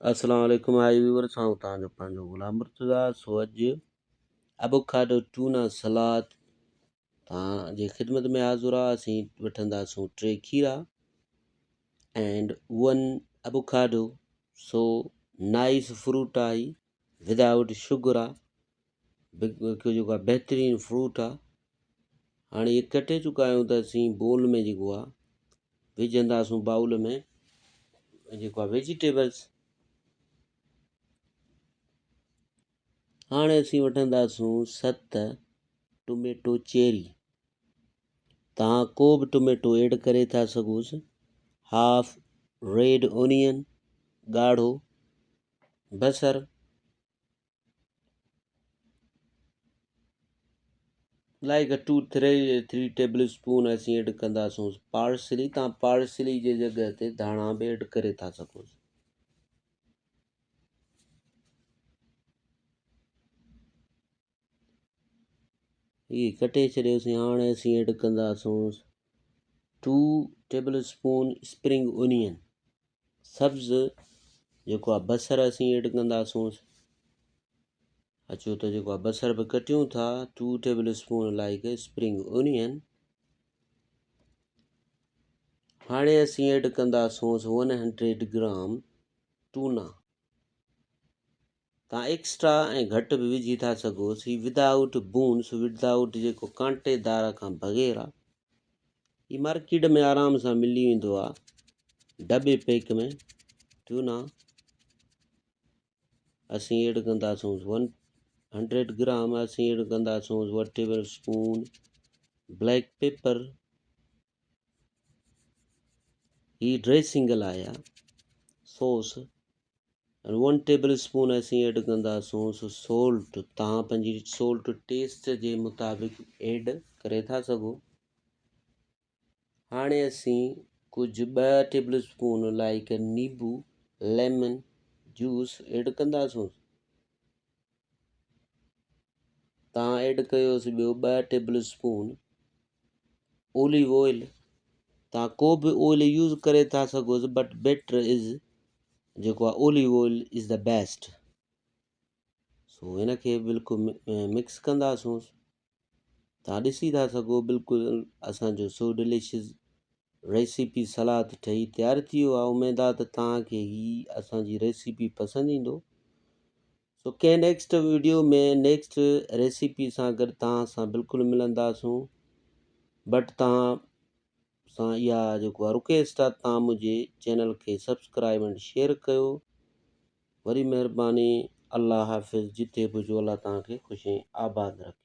अस्सलाम वालेकुम high viewers आऊं तव्हांजो पंहिंजो गुलाम मुर्तज़ा। सो अॼु एवोकाडो टूना सलाद तव्हांजे ख़िदमत में हाज़ुर आहे। असीं वठंदासूं 3 खीरा and 1 avocado. So nice fruit आहे, विदाउट शुगर आहे, जेको आहे बहितरीनु फ्रूट आहे। हाणे इहे कटे चुका आहियूं त असीं बोल में जेको आहे विझंदासूं, बाउल में जेको आहे वेजिटेबल्स। हाणे असीं वठंदासूं 7 टोमेटो चेरी। तव्हां को बि टोमेटो ऐड करे था सघोसि। हाफ रेड ओनियन, ॻाढ़ो बसर, लाइक 2-3 टेबल स्पून असीं ऐड कंदासूं पार्सली। तव्हां पार्सली जे जॻह ते धाणा बि ऐड करे था सघोसि। इहे कटे छॾियोसीं। हाणे असीं ऐड कंदासूं 2 टेबल स्पून स्प्रिंग ओनियन, सब्ज़ जेको आहे बसर असीं ऐड कंदासूं। अचो त जेको आहे बसर बि कटियूं था, 2 table spoon like spring onion. हाणे असीं ऐड कंदासूं 100 ग्राम टूना। तव्हां एक्स्ट्रा ऐं घटि बि विझी था सघोसि। ही विदाउट बोन्स, विदाउट जेको कांटेदार खां बग़ैर आहे। ही मार्केट में आराम सां मिली वेंदो आहे डबे पैक में। टूना असीं ऐड कंदासूं 100 ग्राम। असीं ऐड कंदासूं 1 टेबल स्पून ब्लैक पेपर। ही ड्रेसिंग लाइ आहे, सॉस। 1 टेबल स्पून असीं ऐड कंदासूं सोल्ट। तव्हां पंहिंजी सोल्ट टेस्ट जे मुताबिक़ ऐड करे था सघो। हाणे असीं कुझु 2 टेबल स्पून लाइक नींबू लेमन जूस ऐड कंदासूं। तव्हां ऐड कयोसि ॿियो 2 टेबल स्पून ओलिव ऑयल। तव्हां को बि ऑयल यूज़ करे था सघोसि, बट बेटर इज़ जेको आहे olive oil is the best. So हिन खे बिल्कुलु मिक्स कंदासूं। तव्हां ॾिसी था सघो बिल्कुलु असांजो सो डिलीशियस रेसिपी सलाद ठही तयारु थी वियो आहे। उमेदु आहे त तव्हांखे ही असांजी रेसिपी पसंदि ईंदो। सो कंहिं नेक्स्ट वीडियो में नेक्स्ट रेसिपी सां गॾु तव्हां सां बिल्कुलु मिलंदासूं। बट तव्हां सां इहा जेको आहे रिक्वेस्ट आहे, तव्हां मुंहिंजे चैनल खे सब्सक्राइब एंड शेयर कयो। वरी महिरबानी। अल्लाह हाफ़िज़। जिते बि हुजो अल्लाह तव्हांखे ख़ुशि ऐं आबाद रखे।